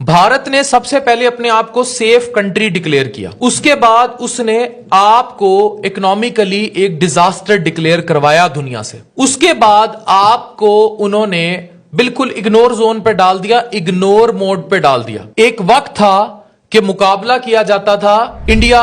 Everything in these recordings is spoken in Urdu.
بھارت نے سب سے پہلے اپنے آپ کو سیف کنٹری ڈکلیئر کیا, اس کے بعد اس نے آپ کو اکنامکلی ایک ڈیزاسٹر ڈکلیئر کروایا دنیا سے, اس کے بعد آپ کو انہوں نے بالکل اگنور زون پہ ڈال دیا, اگنور موڈ پہ ڈال دیا. ایک وقت تھا کہ مقابلہ کیا جاتا تھا انڈیا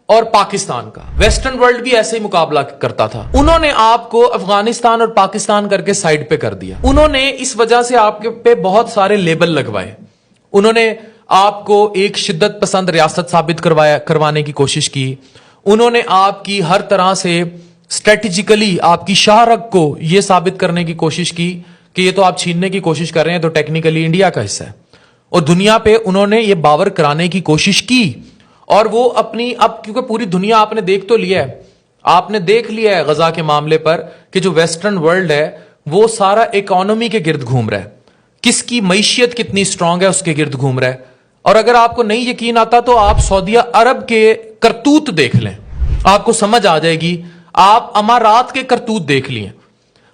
اور پاکستان کا, ویسٹرن ورلڈ بھی ایسے ہی مقابلہ کرتا تھا. انہوں نے آپ کو افغانستان اور پاکستان کر کے سائڈ پہ کر دیا. انہوں نے اس وجہ سے آپ کے پہ بہت سارے لیبل لگوائے. انہوں نے آپ کو ایک شدت پسند ریاست ثابت کروانے کی کوشش کی. انہوں نے آپ کی ہر طرح سے اسٹریٹجیکلی آپ کی شاہ رگ کو یہ ثابت کرنے کی کوشش کی کہ یہ تو آپ چھیننے کی کوشش کر رہے ہیں, تو ٹیکنیکلی انڈیا کا حصہ ہے. اور دنیا پہ انہوں نے یہ باور کرانے کی کوشش کی, اور وہ اپنی اب کیونکہ پوری دنیا آپ نے دیکھ تو لیا ہے, آپ نے دیکھ لیا ہے غزہ کے معاملے پر کہ جو ویسٹرن ورلڈ ہے وہ سارا اکانومی کے گرد گھوم رہا ہے, کس کی معیشت کتنی سٹرونگ ہے اس کے گرد گھوم رہا ہے. اور اگر آپ کو نہیں یقین آتا تو آپ سعودیہ عرب کے کرتوت دیکھ لیں, آپ کو سمجھ آ جائے گی. آپ امارات کے کرتوت دیکھ لیے.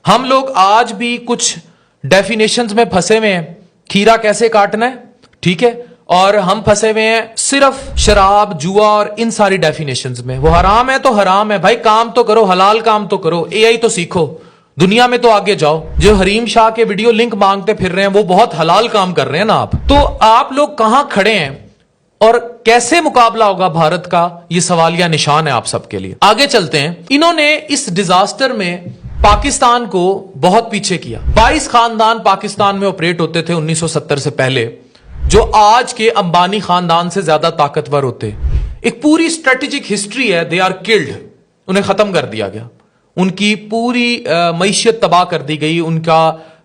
ہم لوگ آج بھی کچھ ڈیفینیشنز میں پھنسے ہوئے ہیں, کھیرا کیسے کاٹنا ہے, ٹھیک ہے, اور ہم پھنسے ہوئے ہیں صرف شراب جوا اور ان ساری ڈیفینیشنز میں. وہ حرام ہے تو حرام ہے بھائی, کام تو کرو, حلال کام تو کرو, اے آئی تو سیکھو, دنیا میں تو آگے جاؤ. جو حریم شاہ کے ویڈیو لنک مانگتے پھر رہے ہیں وہ بہت حلال کام کر رہے ہیں نا آپ. تو آپ لوگ کہاں کھڑے ہیں اور کیسے مقابلہ ہوگا بھارت کا, یہ سوالیہ نشان ہے آپ سب کے لیے. آگے چلتے ہیں. انہوں نے اس ڈیزاسٹر میں پاکستان کو بہت پیچھے کیا. 22 خاندان پاکستان میں آپریٹ ہوتے تھے 1970 سے پہلے, جو آج کے امبانی خاندان سے زیادہ طاقتور ہوتے. ایک پوری اسٹریٹجک ہسٹری ہے, دے آر کلڈ, انہیں ختم کر دیا گیا, ان کی پوری معیشت تباہ کر دی گئی, ان کا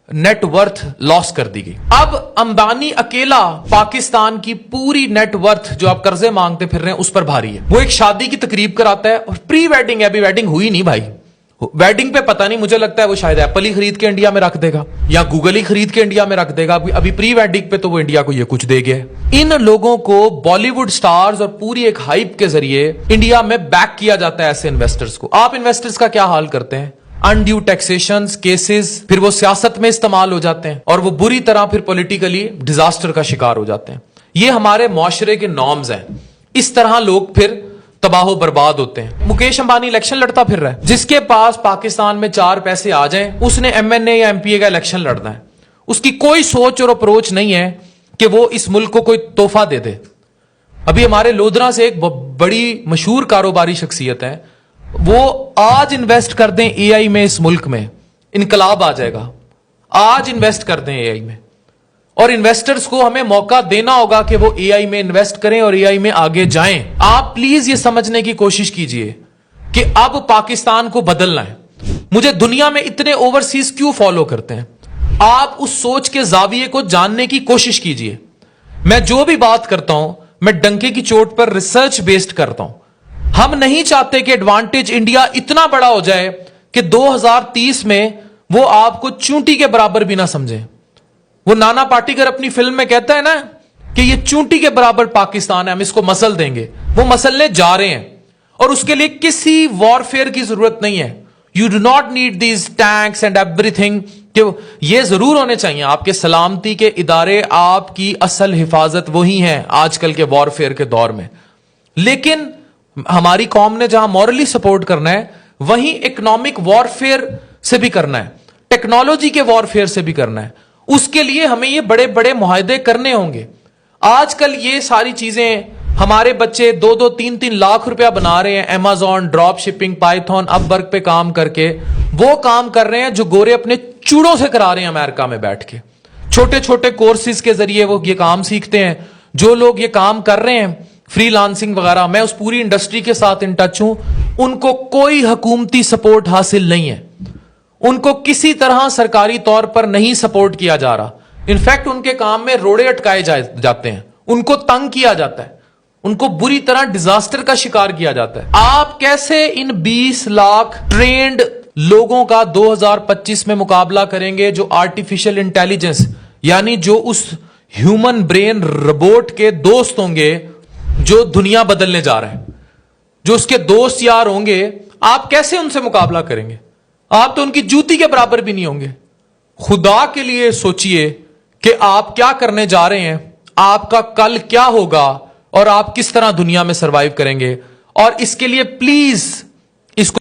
نیٹ ورتھ لاس کر دی گئی. اب امبانی اکیلا پاکستان کی پوری نیٹ ورتھ جو آپ قرضے مانگتے پھر رہے ہیں اس پر بھاری ہے. وہ ایک شادی کی تقریب کراتا ہے اور پری ویڈنگ ہے, ابھی ویڈنگ ہوئی نہیں بھائی, ویڈنگ پہ پتہ نہیں, مجھے لگتا ہے وہ شاید ایپل ہی خرید کے انڈیا میں رکھ دے گا یا گوگل ہی خرید کے انڈیا میں رکھ دے گا. ابھی پری ویڈنگ پہ تو وہ انڈیا کو یہ کچھ دے گیا. ان لوگوں کو بالی ووڈ سٹارز اور پوری ایک ہائپ کے ذریعے انڈیا میں بیک کیا جاتا ہے ایسے انویسٹرز کو. آپ انویسٹرز کا کیا حال کرتے ہیں, انڈیو ٹیکسیشنز کیسز, پھر وہ سیاست میں استعمال ہو جاتے ہیں اور وہ بری طرح پھر پولیٹیکلی ڈیزاسٹر کا شکار ہو جاتے ہیں. یہ ہمارے معاشرے کے نارمز ہیں. اس طرح لوگ پھر تباہ و برباد ہوتے ہیں. مکیش امبانی الیکشن لڑتا پھر رہا ہے, جس کے پاس پاکستان میں 4 پیسے آ جائیں اس نے ایم این اے یا ایم پی اے کا الیکشن لڑنا ہے. اس کی کوئی سوچ اور اپروچ نہیں ہے کہ وہ اس ملک کو کوئی تحفہ دے دے. ابھی ہمارے لودھرا سے ایک بڑی مشہور کاروباری شخصیت ہے, وہ آج انویسٹ کر دیں اے آئی میں, اس ملک میں انقلاب آ جائے گا. آج انویسٹ کر دیں اے آئی میں, اور انویسٹرز کو ہمیں موقع دینا ہوگا کہ وہ اے آئی میں انویسٹ کریں اور اے آئی میں آگے جائیں. آپ پلیز یہ سمجھنے کی کوشش کیجئے کہ اب پاکستان کو بدلنا ہے. مجھے دنیا میں اتنے اوورسیز کیوں فالو کرتے ہیں, آپ اس سوچ کے زاویے کو جاننے کی کوشش کیجئے. میں جو بھی بات کرتا ہوں میں ڈنکے کی چوٹ پر ریسرچ بیسڈ کرتا ہوں. ہم نہیں چاہتے کہ ایڈوانٹیج انڈیا اتنا بڑا ہو جائے کہ 2030 میں وہ آپ کو چونٹی کے برابر بھی نہ سمجھیں. وہ نانا پاٹیکر اپنی فلم میں کہتا ہے نا کہ یہ چونٹی کے برابر پاکستان ہے, ہم اس کو مسل دیں گے. وہ مسلنے جا رہے ہیں اور اس کے لیے کسی وارفیئر کی ضرورت نہیں ہے. You do not need these tanks and every thing. کہ یہ ضرور ہونے چاہیے آپ کے سلامتی کے ادارے, آپ کی اصل حفاظت وہی ہیں آج کل کے وارفیئر کے دور میں. لیکن ہماری قوم نے جہاں مورلی سپورٹ کرنا ہے وہیں اکنامک وارفیئر سے بھی کرنا ہے, ٹیکنالوجی کے وارفیئر سے بھی کرنا ہے. اس کے لیے ہمیں یہ بڑے بڑے معاہدے کرنے ہوں گے. آج کل یہ ساری چیزیں ہمارے بچے 2-2, 3-3 لاکھ روپیہ بنا رہے ہیں ایمیزون, ڈراپ شپنگ, پائتھون, اپ ورک پہ کام کر کے. وہ کام کر رہے ہیں جو گورے اپنے چوڑوں سے کرا رہے ہیں امریکہ میں بیٹھ کے. چھوٹے چھوٹے کورسز کے ذریعے وہ یہ کام سیکھتے ہیں. جو لوگ یہ کام کر رہے ہیں فری لانسنگ وغیرہ, میں اس پوری انڈسٹری کے ساتھ ان ٹچ ہوں, ان کو کوئی حکومتی سپورٹ حاصل نہیں ہے. ان کو کسی طرح سرکاری طور پر نہیں سپورٹ کیا جا رہا. انفیکٹ ان کے کام میں روڑے اٹکائے جاتے ہیں, ان کو تنگ کیا جاتا ہے, ان کو بری طرح ڈیزاسٹر کا شکار کیا جاتا ہے. آپ کیسے ان 20 لاکھ ٹرینڈ لوگوں کا 2025 میں مقابلہ کریں گے جو آرٹیفیشل انٹیلیجنس یعنی جو اس ہیومن برین روبوٹ کے دوست ہوں گے جو دنیا بدلنے جا رہا ہے, جو اس کے دوست یار ہوں گے, آپ کیسے ان سے مقابلہ کریں گے؟ آپ تو ان کی جوتی کے برابر بھی نہیں ہوں گے. خدا کے لیے سوچئے کہ آپ کیا کرنے جا رہے ہیں آپ کا کل کیا ہوگا اور آپ کس طرح دنیا میں سروائیو کریں گے. اور اس کے لیے پلیز اس کو